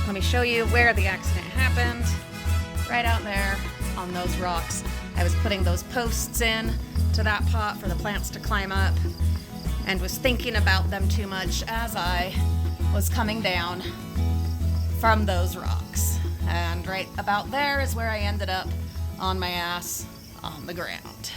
let me show you where the accident happened. Right out there on those rocks. I was putting those posts in to that pot for the plants to climb up and was thinking about them too much as I was coming down from those rocks. And right about there is where I ended up on my ass on the ground.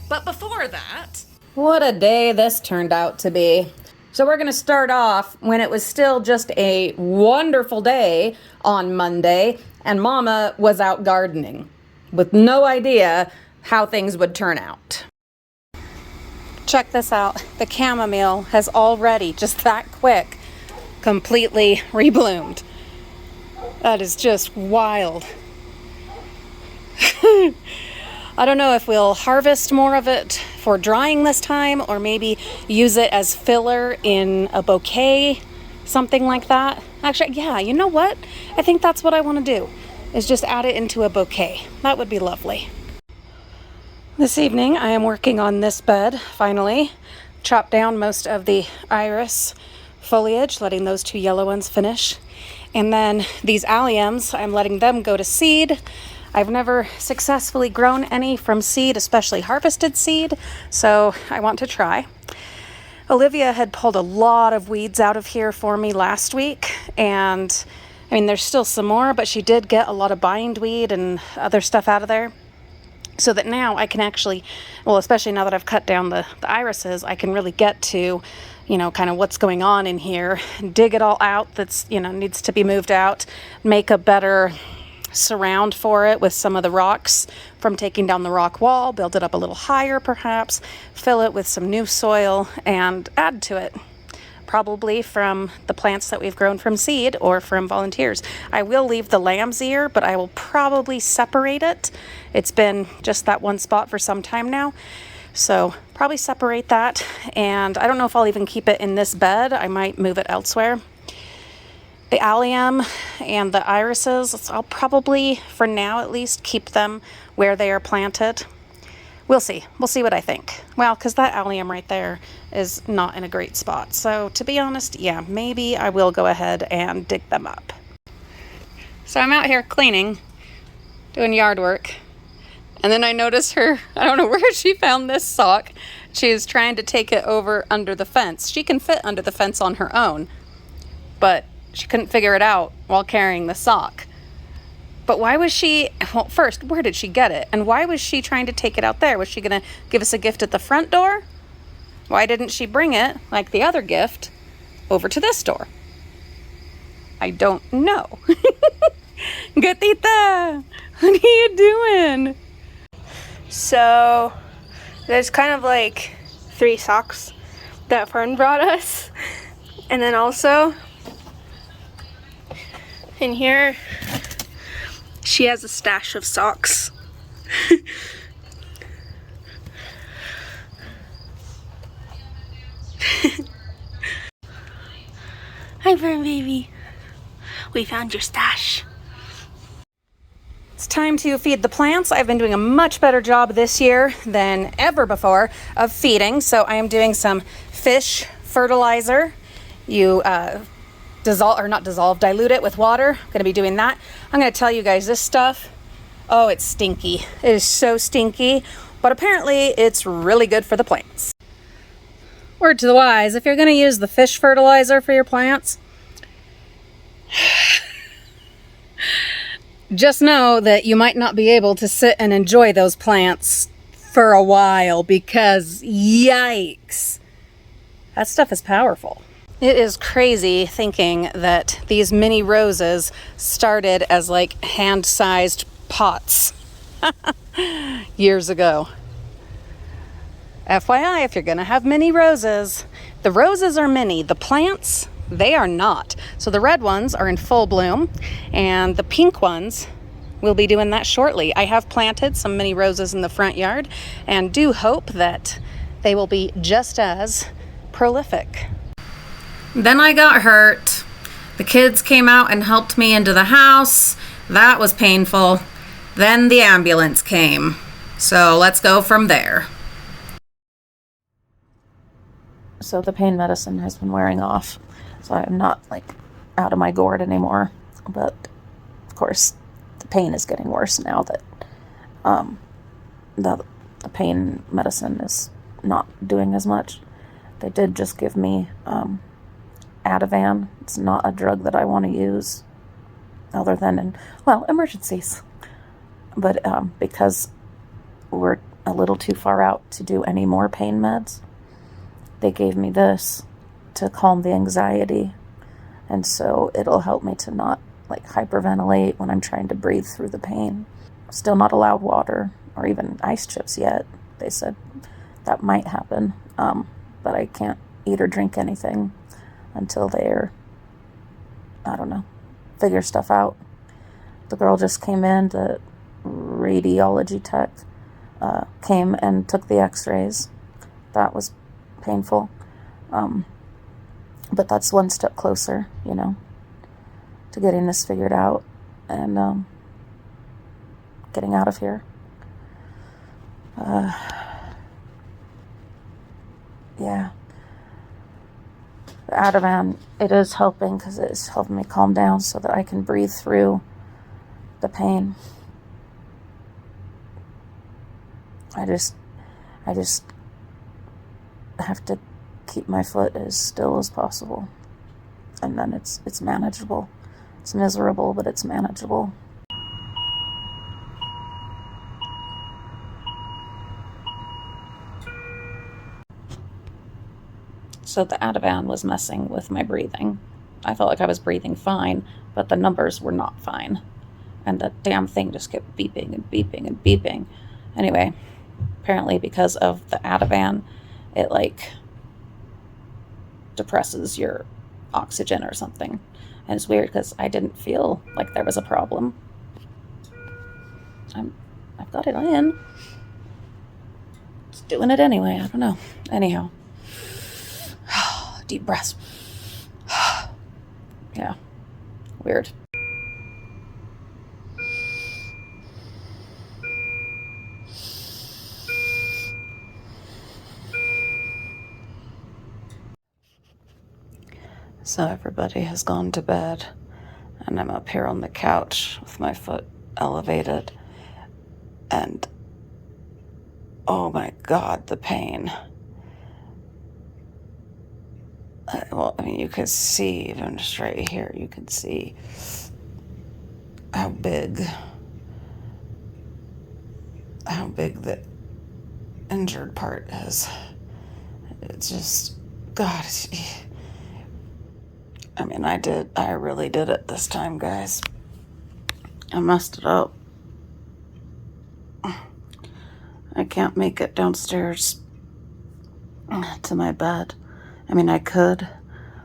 But before that, what a day this turned out to be. So we're going to start off when it was still just a wonderful day on Monday and Mama was out gardening with no idea how things would turn out. Check this out. The chamomile has already, just that quick, completely rebloomed. That is just wild. I don't know if we'll harvest more of it for drying this time or maybe use it as filler in a bouquet, something like that. Actually, yeah, you know what? I think that's what I want to do, is just add it into a bouquet. That would be lovely. This evening I am working on this bed, finally. Chopped down most of the iris foliage, letting those two yellow ones finish. And then these alliums, I'm letting them go to seed. I've never successfully grown any from seed, especially harvested seed, so I want to try. Olivia had pulled a lot of weeds out of here for me last week, and I mean, there's still some more, but she did get a lot of bindweed and other stuff out of there. So that now I can actually, well, especially now that I've cut down the irises, I can really get to, you know, kind of what's going on in here, dig it all out that's, you know, needs to be moved out, make a better surround for it with some of the rocks from taking down the rock wall, build it up a little higher perhaps, fill it with some new soil and add to it. Probably from the plants that we've grown from seed or from volunteers. I will leave the lamb's ear, but I will probably separate it. It's been just that one spot for some time now. So probably separate that. And I don't know if I'll even keep it in this bed. I might move it elsewhere. The allium and the irises, I'll probably, for now at least, keep them where they are planted. We'll see. We'll see what I think. Well, because that allium right there is not in a great spot. So to be honest, yeah, maybe I will go ahead and dig them up. So I'm out here cleaning, doing yard work. And then I notice her, I don't know where she found this sock. She was trying to take it over under the fence. She can fit under the fence on her own, but she couldn't figure it out while carrying the sock. But why was she, well, first, where did she get it? And why was she trying to take it out there? Was she going to give us a gift at the front door? Why didn't she bring it, like the other gift, over to this door? I don't know. Gatita, what are you doing? So, there's kind of like 3 socks that Fern brought us. And then also, in here, she has a stash of socks. Hi, Fern baby. We found your stash. It's time to feed the plants. I've been doing a much better job this year than ever before of feeding. So I am doing some fish fertilizer. You dilute it with water. I'm going to be doing that. I'm going to tell you guys this stuff. Oh, it's stinky. It is so stinky, but apparently it's really good for the plants. Word to the wise, if you're going to use the fish fertilizer for your plants, just know that you might not be able to sit and enjoy those plants for a while because yikes, that stuff is powerful. It is crazy thinking that these mini roses started as like hand-sized pots years ago. FYI, if you're gonna have mini roses, the roses are mini, the plants, they are not. So the red ones are in full bloom and the pink ones will be doing that shortly. I have planted some mini roses in the front yard and do hope that they will be just as prolific. Then I got hurt. The kids came out and helped me into the house. That was painful. Then the ambulance came. So let's go from there. So the pain medicine has been wearing off. So I'm not like out of my gourd anymore. But, of course, the pain is getting worse now that the pain medicine is not doing as much. They did just give me Ativan. It's not a drug that I want to use other than in, well, emergencies. But because we're a little too far out to do any more pain meds, they gave me this to calm the anxiety. And so it'll help me to not like hyperventilate when I'm trying to breathe through the pain. Still not allowed water or even ice chips yet. They said that might happen, but I can't eat or drink anything until they're, I don't know, figure stuff out. The girl just came in, the radiology tech came and took the x-rays. That was painful. But that's one step closer, you know, to getting this figured out and getting out of here. Yeah. The Ativan, it is helping because it's helping me calm down so that I can breathe through the pain. I just have to keep my foot as still as possible. And then it's manageable. It's miserable, but it's manageable. So the Ativan was messing with my breathing. I felt like I was breathing fine, but the numbers were not fine. And the damn thing just kept beeping and beeping and beeping. Anyway, apparently because of the Ativan, it like depresses your oxygen or something. And it's weird because I didn't feel like there was a problem. I've got it in. It's doing it anyway. I don't know. Anyhow. Deep breaths. Yeah. Weird. So everybody has gone to bed, and I'm up here on the couch with my foot elevated, and oh my God, the pain. Well, I mean, you can see, even just right here, you can see how big the injured part is. It's just, God, I mean, I really did it this time, guys. I messed it up. I can't make it downstairs to my bed. I mean, I could,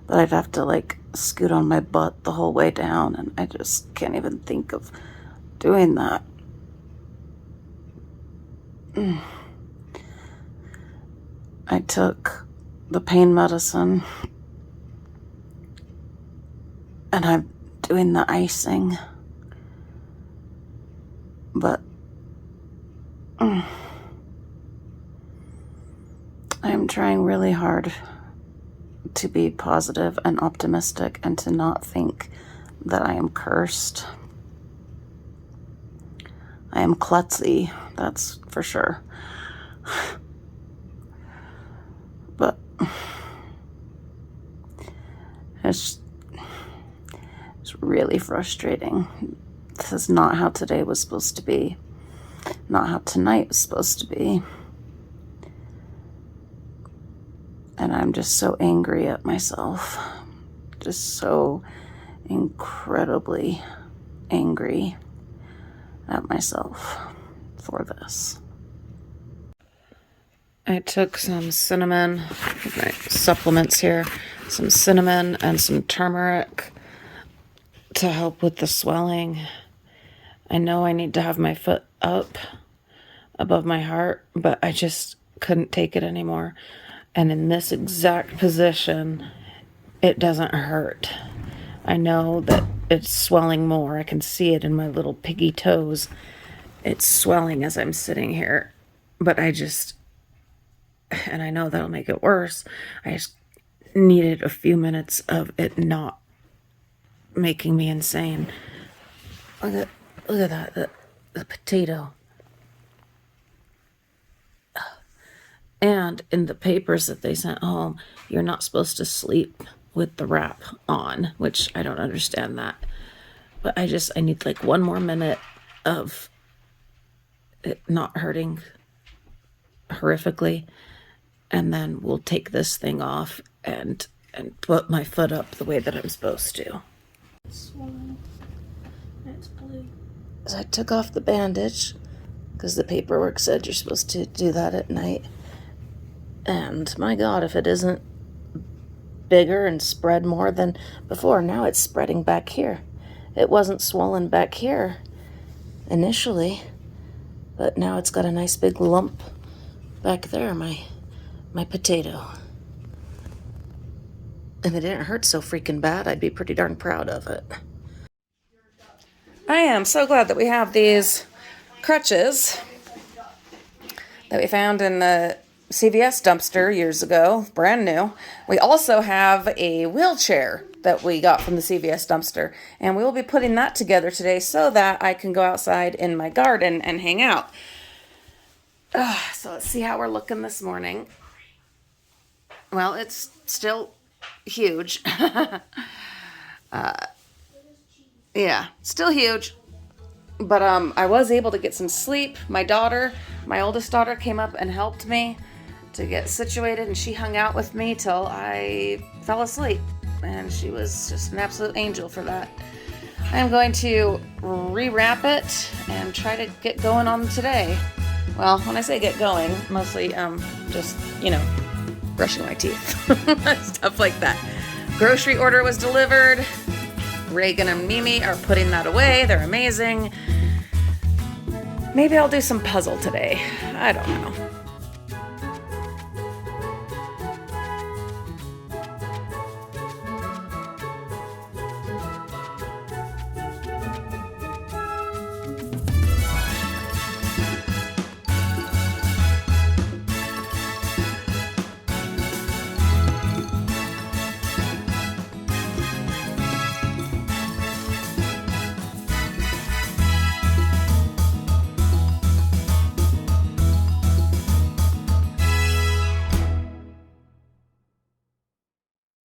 but I'd have to like scoot on my butt the whole way down, and I just can't even think of doing that. I took the pain medicine, and I'm doing the icing, but I'm trying really hard to be positive and optimistic and to not think that I am cursed. I am klutzy, that's for sure. But it's really frustrating. This is not how today was supposed to be. Not how tonight was supposed to be. And I'm just so angry at myself. Just so incredibly angry at myself for this. I took some cinnamon, my supplements here, some cinnamon and some turmeric to help with the swelling. I know I need to have my foot up above my heart, but I just couldn't take it anymore. And in this exact position, it doesn't hurt. I know that it's swelling more. I can see it in my little piggy toes. It's swelling as I'm sitting here. But and I know that'll make it worse. I just needed a few minutes of it not making me insane. Look at that, the potato. And in the papers that they sent home, you're not supposed to sleep with the wrap on, which I don't understand that. But I need like one more minute of it not hurting horrifically, and then we'll take this thing off and put my foot up the way that I'm supposed to. It's swollen. It's blue. So I took off the bandage because the paperwork said you're supposed to do that at night. And my God, if it isn't bigger and spread more than before, now it's spreading back here. It wasn't swollen back here initially, but now it's got a nice big lump back there, my potato. If it didn't hurt so freaking bad, I'd be pretty darn proud of it. I am so glad that we have these crutches that we found in the CVS dumpster years ago, brand new. We also have a wheelchair that we got from the CVS dumpster, and we will be putting that together today so that I can go outside in my garden and hang out. So let's see how we're looking this morning. Well, it's still huge. Yeah, still huge. But I was able to get some sleep. My oldest daughter, came up and helped me to get situated, and she hung out with me till I fell asleep. And she was just an absolute angel for that. I'm going to rewrap it and try to get going on today. Well, when I say get going, mostly just, brushing my teeth. Stuff like that. Grocery order was delivered. Reagan and Mimi are putting that away. They're amazing. Maybe I'll do some puzzle today. I don't know.